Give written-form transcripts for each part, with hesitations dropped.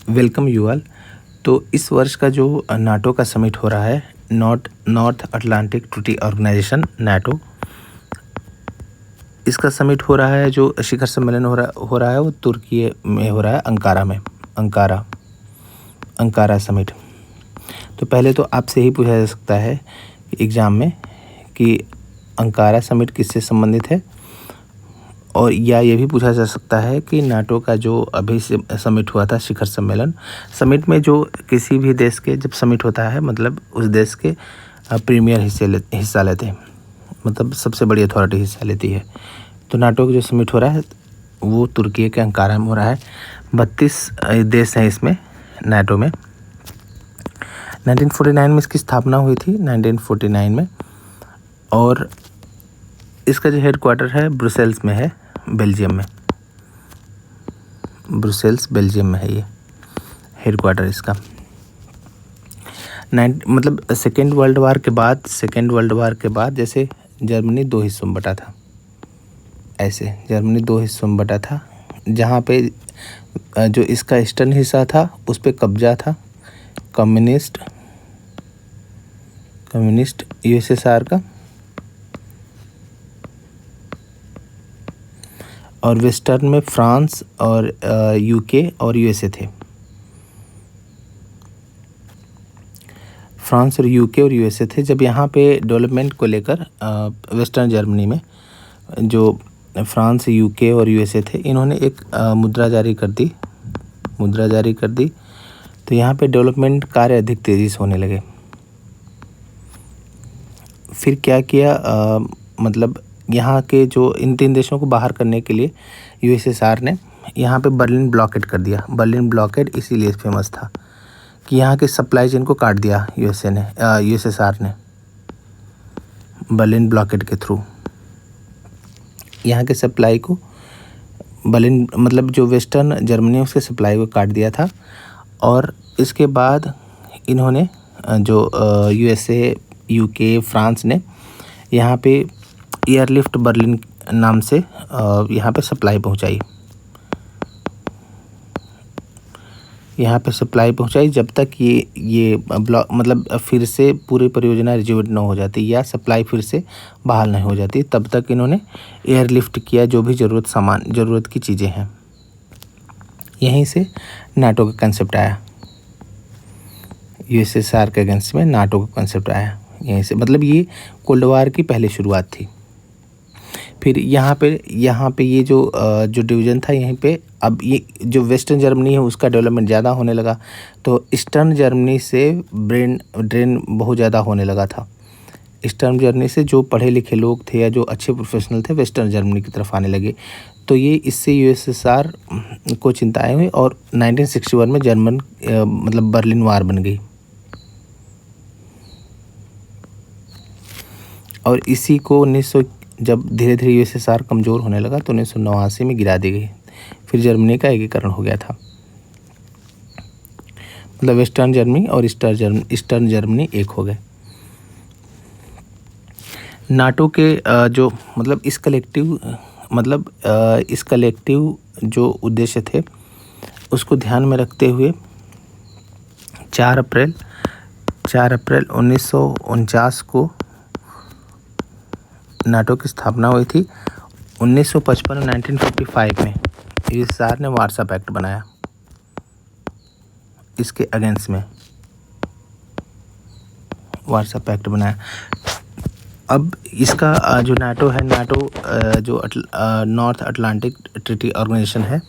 Welcome you all. तो इस वर्ष का जो नाटो का समिट हो रहा है, North Atlantic Treaty Organisation NATO, इसका समिट हो रहा है। जो शिखर सम्मेलन हो रहा है वो तुर्की में हो रहा है, अंकारा में। Ankara summit. तो पहले तो आपसे ही पूछा जा सकता है एग्ज़ाम में कि अंकारा समिट किससे संबंधित है, और या ये भी पूछा जा सकता है कि नाटो का जो अभी से समिट हुआ था, शिखर सम्मेलन, समिट में जो किसी भी देश के जब समिट होता है मतलब उस देश के प्रीमियर हिस्सा लेते हैं, मतलब सबसे बड़ी अथॉरिटी हिस्सा लेती है। तो नाटो का जो समिट हो रहा है वो तुर्की के अंकारा में हो रहा है। 32 देश हैं इसमें, नाटो में। 1949 में इसकी स्थापना हुई थी, 1949 में। और इसका जो हेड क्वार्टर है ब्रुसेल्स में है, बेल्जियम में। ब्रुसेल्स बेल्जियम में है ये हेड क्वार्टर इसका। मतलब सेकेंड वर्ल्ड वार के बाद जैसे जर्मनी 2 हिस्सों में बटा था, ऐसे जर्मनी 2 हिस्सों में बटा था, जहाँ पे जो इसका ईस्टर्न हिस्सा था उस पे कब्जा था कम्युनिस्ट यूएसएसआर का, और वेस्टर्न में फ्रांस और यूके और यूएसए थे। फ्रांस और यूके और यूएसए थे। जब यहाँ पे डेवलपमेंट को लेकर वेस्टर्न जर्मनी में जो फ्रांस, यूके और यूएसए थे, इन्होंने एक मुद्रा जारी कर दी। तो यहाँ पे डेवलपमेंट कार्य अधिक तेज़ी से होने लगे। फिर क्या किया, मतलब यहाँ के जो इन 3 देशों को बाहर करने के लिए यूएसएसआर ने यहाँ पे बर्लिन ब्लॉकेड कर दिया। बर्लिन ब्लॉकेड इसीलिए फेमस था कि यहाँ के सप्लाई चेन को काट दिया यूएसएसआर ने बर्लिन ब्लॉकेड के थ्रू। यहाँ के सप्लाई को बर्लिन मतलब जो वेस्टर्न जर्मनी उसके सप्लाई को काट दिया था। और इसके बाद इन्होंने जो यूएसए, यूके, फ्रांस ने यहाँ पे एयरलिफ्ट बर्लिन नाम से यहाँ पे सप्लाई पहुँचाई। जब तक ये ब्लॉक मतलब फिर से पूरी परियोजना रिज्यूमेट न हो जाती या सप्लाई फिर से बहाल नहीं हो जाती, तब तक इन्होंने एयरलिफ्ट किया जो भी ज़रूरत की चीज़ें हैं। यहीं से नाटो का कंसेप्ट आया। यूएसएसआर के अगेंस्ट में नाटो का कंसेप्ट आया यहीं से, मतलब ये कोल्ड वार की पहली शुरुआत थी। फिर यहाँ पे ये जो डिवीज़न था, यहीं पे अब ये जो वेस्टर्न जर्मनी है उसका डेवलपमेंट ज़्यादा होने लगा, तो ईस्टर्न जर्मनी से ड्रेन बहुत ज़्यादा होने लगा था। ईस्टर्न जर्मनी से जो पढ़े लिखे लोग थे या जो अच्छे प्रोफेशनल थे वेस्टर्न जर्मनी की तरफ आने लगे। तो ये इससे यूएसएसआर को चिंताएं हुई और 1961 में जर्मन मतलब बर्लिन वार बन गई। और इसी को जब धीरे धीरे यूएसएसआर कमज़ोर होने लगा तो 1989 में गिरा दी गई। फिर जर्मनी का एकीकरण हो गया था, मतलब वेस्टर्न जर्मनी और ईस्टर्न जर्मनी एक हो गए। नाटो के जो मतलब इस कलेक्टिव जो उद्देश्य थे उसको ध्यान में रखते हुए 4 अप्रैल 1949 को नाटो की स्थापना हुई थी। 1955 में यूएसएसआर ने वार्सा पैक्ट बनाया इसके अगेंस्ट में, वार्सा पैक्ट बनाया। अब इसका जो नाटो है, जो नॉर्थ अटलांटिक ट्रीटी ऑर्गेनाइजेशन है,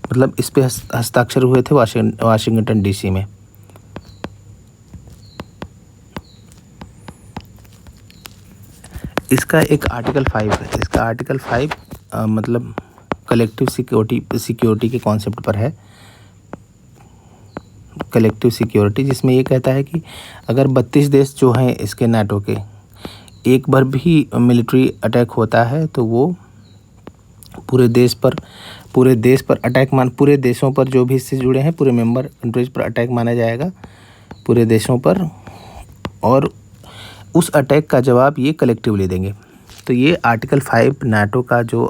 मतलब इस पे हस्ताक्षर हुए थे वाशिंगटन डीसी में। इसका एक आर्टिकल 5 है। इसका आर्टिकल 5 मतलब कलेक्टिव सिक्योरिटी के कॉन्सेप्ट पर है। कलेक्टिव सिक्योरिटी, जिसमें ये कहता है कि अगर 32 देश जो हैं इसके नाटो के, एक बार भी मिलिट्री अटैक होता है तो वो पूरे देश पर पूरे देशों पर जो भी इससे जुड़े हैं पूरे मेंबर कंट्रीज पर अटैक माना जाएगा, पूरे देशों पर, और उस अटैक का जवाब ये कलेक्टिवली देंगे। तो ये आर्टिकल 5 नाटो का जो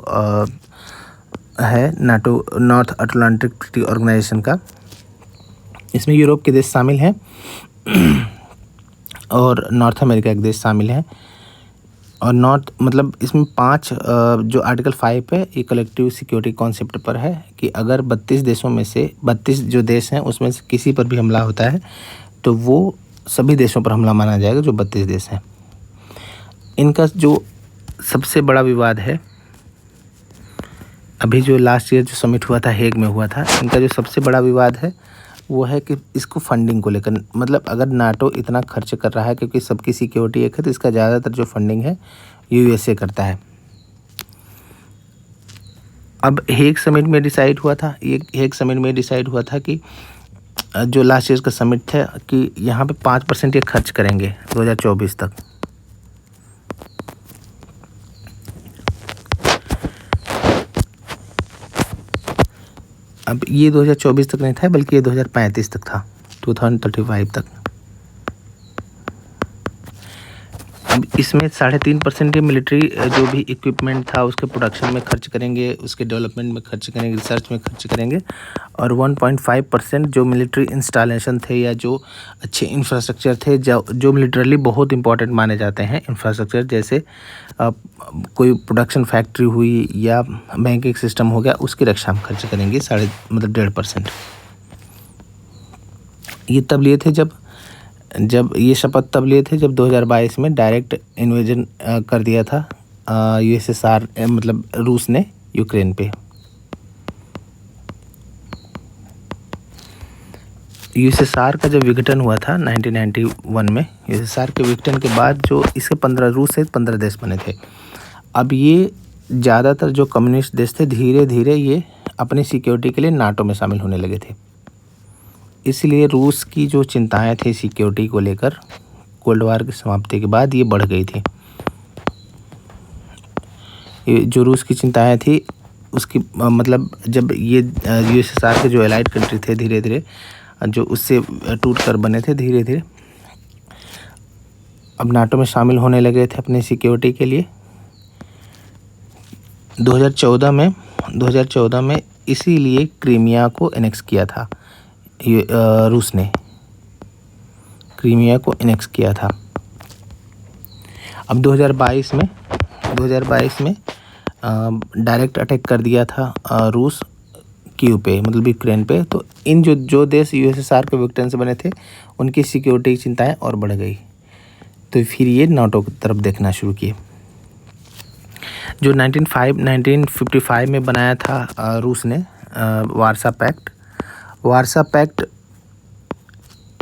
है NATO, North Atlantic Treaty Organisation का। इसमें यूरोप के देश शामिल हैं और नॉर्थ अमेरिका के देश शामिल हैं। और नॉर्थ मतलब इसमें 5 जो आर्टिकल 5 है ये कलेक्टिव सिक्योरिटी कॉन्सेप्ट पर है कि अगर 32 देशों में से 32 जो देश हैं उसमें से किसी पर भी हमला होता है तो वो सभी देशों पर हमला माना जाएगा जो 32 देश हैं। इनका जो सबसे बड़ा विवाद है, अभी जो लास्ट ईयर जो समिट हुआ था हेग में हुआ था, इनका जो सबसे बड़ा विवाद है वो है कि इसको फंडिंग को लेकर, मतलब अगर नाटो इतना खर्च कर रहा है क्योंकि सबकी सिक्योरिटी एक है तो इसका ज़्यादातर जो फंडिंग है यूएसए करता है। अब हेग समिट में डिसाइड हुआ था, ये हेग समिट में डिसाइड हुआ था कि जो लास्ट ईयर का समिट था कि यहाँ पे 5% ये खर्च करेंगे 2024 तक। अब ये 2024 तक नहीं था बल्कि ये 2035 तक था, 2035 तक। अब इसमें 3.5% मिलिट्री जो भी इक्विपमेंट था उसके प्रोडक्शन में खर्च करेंगे, उसके डेवलपमेंट में खर्च करेंगे, रिसर्च में खर्च करेंगे। और 1.5% जो मिलिट्री इंस्टॉलेशन थे या जो अच्छे इंफ्रास्ट्रक्चर थे जो मिलिटरली बहुत इंपॉर्टेंट माने जाते हैं इंफ्रास्ट्रक्चर, जैसे कोई प्रोडक्शन फैक्ट्री हुई या बैंकिंग सिस्टम हो गया, उसकी रक्षा में खर्च करेंगे 1.5%। ये तब लिए थे जब ये शपथ तब लिए थे जब 2022 में डायरेक्ट इन्वेजन कर दिया था यूएसएसआर मतलब रूस ने यूक्रेन पे। यूएसएसआर का जब विघटन हुआ था 1991 में, यूएसएसआर के विघटन के बाद जो इसके 15 रूस से 15 देश बने थे। अब ये ज़्यादातर जो कम्युनिस्ट देश थे धीरे धीरे ये अपनी सिक्योरिटी के लिए नाटो में शामिल होने लगे थे। इसलिए रूस की जो चिंताएं थी सिक्योरिटी को लेकर कोल्ड वार की समाप्ति के बाद ये बढ़ गई थी। ये जो रूस की चिंताएं थी उसकी मतलब जब ये यूएसएसआर के जो एलाइड कंट्री थे धीरे धीरे जो उससे टूट कर बने थे, धीरे धीरे अब नाटो में शामिल होने लगे थे अपनी सिक्योरिटी के लिए। 2014 में इसीलिए क्रीमिया को एनेक्स किया था, रूस ने क्रीमिया को एनेक्स किया था। अब 2022 में डायरेक्ट अटैक कर दिया था रूस कीव पे, मतलब यूक्रेन पे। तो इन जो देश यूएसएसआर के विघटन से बने थे उनकी सिक्योरिटी की चिंताएं और बढ़ गई, तो फिर ये नाटो की तरफ देखना शुरू किए। जो 1955 में बनाया था रूस ने वार्सा पैक्ट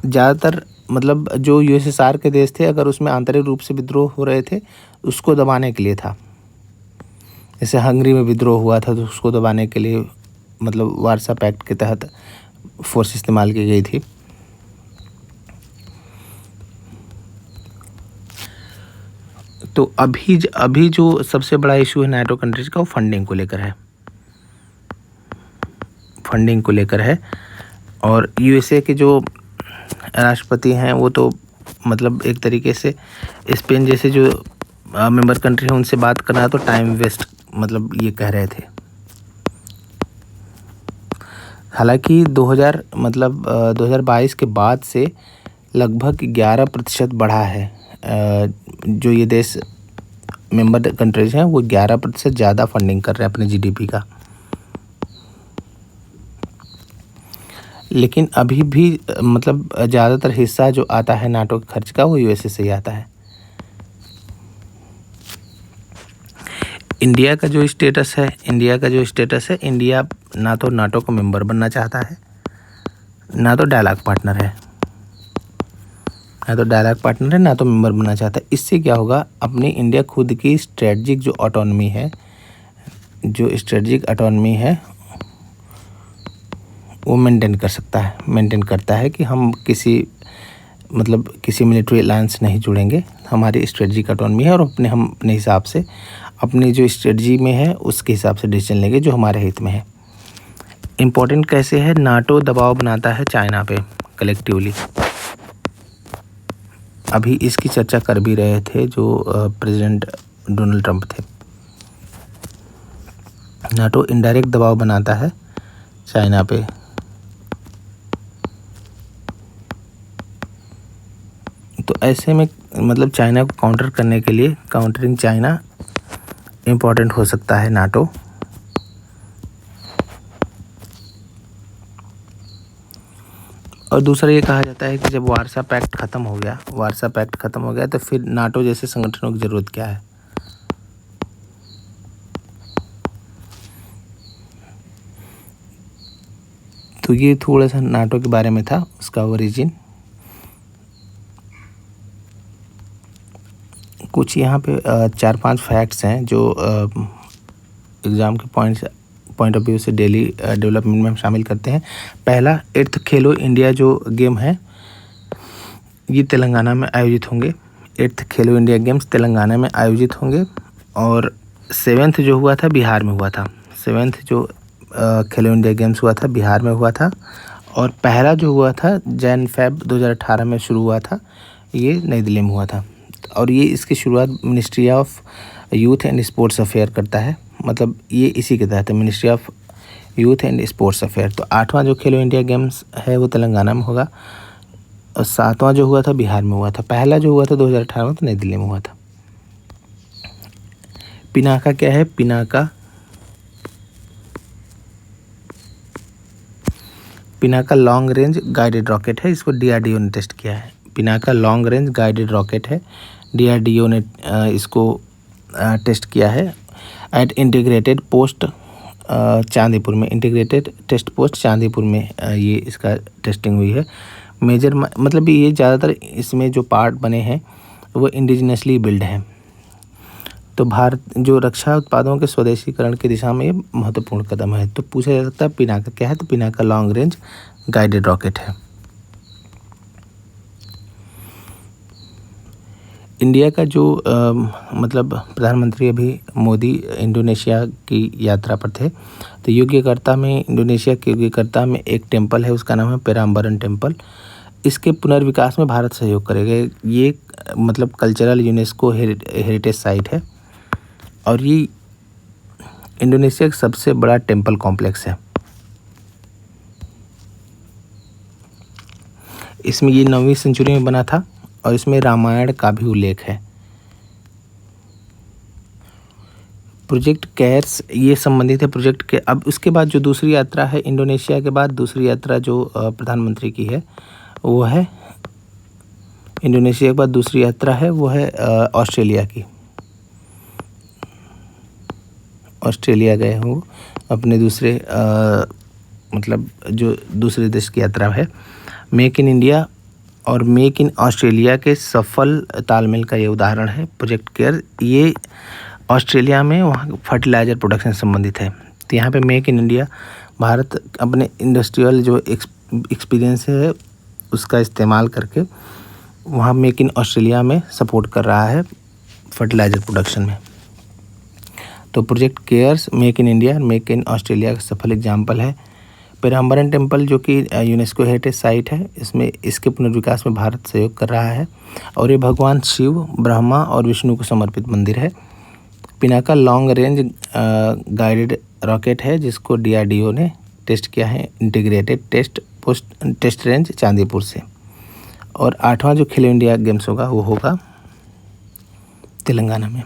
ज़्यादातर मतलब जो यूएसएसआर के देश थे अगर उसमें आंतरिक रूप से विद्रोह हो रहे थे उसको दबाने के लिए था। जैसे हंगरी में विद्रोह हुआ था तो उसको दबाने के लिए मतलब वार्सा पैक्ट के तहत फोर्स इस्तेमाल की गई थी। तो अभी जो सबसे बड़ा इशू है नाटो कंट्रीज का वो फंडिंग को लेकर है। और यूएसए के जो राष्ट्रपति हैं वो तो मतलब एक तरीके से स्पेन जैसे जो मेंबर कंट्री है उनसे बात करना तो टाइम वेस्ट मतलब ये कह रहे थे। हालांकि 2022 के बाद से लगभग 11% बढ़ा है जो ये देश मेंबर कंट्रीज हैं वो 11% ज़्यादा फंडिंग कर रहे हैं अपने जीडीपी का। लेकिन अभी भी मतलब ज़्यादातर हिस्सा जो आता है नाटो के खर्च का वो यूएसए से ही आता है। इंडिया का जो स्टेटस है इंडिया ना तो नाटो का मेंबर बनना चाहता है ना तो डायलॉग पार्टनर है, ना तो मेंबर बनना चाहता है। इससे क्या होगा, अपनी इंडिया खुद की स्ट्रेटजिक जो ऑटोनॉमी है वो मेंटेन करता है कि हम किसी मिलिट्री अलायंस नहीं जुड़ेंगे। हमारी स्ट्रेटजिक ऑटोनॉमी है और हम अपने हिसाब से अपनी जो स्ट्रेटजी में है उसके हिसाब से डिसीजन लेंगे जो हमारे हित में है। इम्पोर्टेंट कैसे है, नाटो दबाव बनाता है चाइना पे कलेक्टिवली। अभी इसकी चर्चा कर भी रहे थे जो प्रेसिडेंट डोनाल्ड ट्रंप थे नाटो इनडायरेक्ट दबाव बनाता है चाइना पे। तो ऐसे में मतलब चाइना को काउंटर करने के लिए काउंटरिंग चाइना इम्पॉर्टेंट हो सकता है नाटो। और दूसरा ये कहा जाता है कि जब वारसा पैक्ट ख़त्म हो गया तो फिर नाटो जैसे संगठनों की ज़रूरत क्या है। तो ये थोड़ा सा नाटो के बारे में था, उसका ओरिजिन। कुछ यहाँ पे 4-5 फैक्ट्स हैं जो एग्ज़ाम के पॉइंट ऑफ व्यू से डेली डेवलपमेंट में हम शामिल करते हैं। पहला, 8th खेलो इंडिया जो गेम है ये तेलंगाना में आयोजित होंगे। 8th खेलो इंडिया गेम्स तेलंगाना में आयोजित होंगे। और 7th जो हुआ था बिहार में हुआ था। 7th जो खेलो इंडिया गेम्स हुआ था बिहार में हुआ था। और पहला जो हुआ था जैन-फेब 2018 में शुरू हुआ था, ये नई दिल्ली में हुआ था। और ये इसकी शुरुआत ministry of youth and sports affair करता है, मतलब ये इसी के तहत है, ministry of youth and sports affair. तो 8वां जो खेलो इंडिया गेम्स है वो तेलंगाना में होगा और 7वां जो हुआ था बिहार में हुआ था। पहला जो हुआ था 2018 में तो नई दिल्ली में हुआ था। पिनाका क्या है? Pinaka long range guided rocket है, इसको DRDO ने टेस्ट किया है। Pinaka long range guided rocket है, DRDO ने इसको टेस्ट किया है एट इंटीग्रेटेड पोस्ट चांदीपुर में, इंटीग्रेटेड टेस्ट पोस्ट चांदीपुर में ये इसका टेस्टिंग हुई है। मेजर मतलब ये ज़्यादातर इसमें जो पार्ट बने हैं वो इंडिजिनसली बिल्ड हैं। तो भारत जो रक्षा उत्पादों के स्वदेशीकरण की दिशा में ये महत्वपूर्ण कदम है। तो पूछा जा सकता है पिनाका क्या है? तो Pinaka long range guided rocket है। इंडिया का जो मतलब प्रधानमंत्री अभी मोदी इंडोनेशिया की यात्रा पर थे, तो योग्यकर्ता में इंडोनेशिया के योग्यकर्ता में एक टेम्पल है, उसका नाम है पेराम्बरन टेम्पल। इसके पुनर्विकास में भारत सहयोग करेगा। ये मतलब कल्चरल यूनेस्को हेरिटेज साइट है और ये इंडोनेशिया का सबसे बड़ा टेम्पल कॉम्प्लेक्स है। इसमें ये 9वीं सेंचुरी में बना था और इसमें रामायण का भी उल्लेख है। प्रोजेक्ट केयर्स ये संबंधित है प्रोजेक्ट के। अब उसके बाद जो दूसरी यात्रा है इंडोनेशिया के बाद दूसरी यात्रा जो प्रधानमंत्री की है वो है, इंडोनेशिया के बाद दूसरी यात्रा है वो है ऑस्ट्रेलिया की। ऑस्ट्रेलिया गए हो अपने दूसरे मतलब जो दूसरे देश की यात्रा है। मेक इन इंडिया और मेक इन ऑस्ट्रेलिया के सफल तालमेल का ये उदाहरण है प्रोजेक्ट केयर। ये ऑस्ट्रेलिया में वहाँ फर्टिलाइज़र प्रोडक्शन से संबंधित है। तो यहाँ पे मेक इन इंडिया भारत अपने इंडस्ट्रियल जो एक्सपीरियंस है उसका इस्तेमाल करके वहाँ मेक इन ऑस्ट्रेलिया में सपोर्ट कर रहा है फर्टिलाइज़र प्रोडक्शन में। तो project cares, make in India, make in Australia का सफल एग्जाम्पल है। पेराम्बरन टेम्पल जो कि यूनेस्को हेरिटेज साइट है, इसमें इसके पुनर्विकास में भारत सहयोग कर रहा है और ये भगवान शिव, ब्रह्मा और विष्णु को समर्पित मंदिर है। Pinaka long range guided rocket है जिसको DRDO ने टेस्ट किया है इंटीग्रेटेड टेस्ट रेंज चांदीपुर से। और 8वां जो खेलो इंडिया गेम्स होगा वो होगा तेलंगाना में।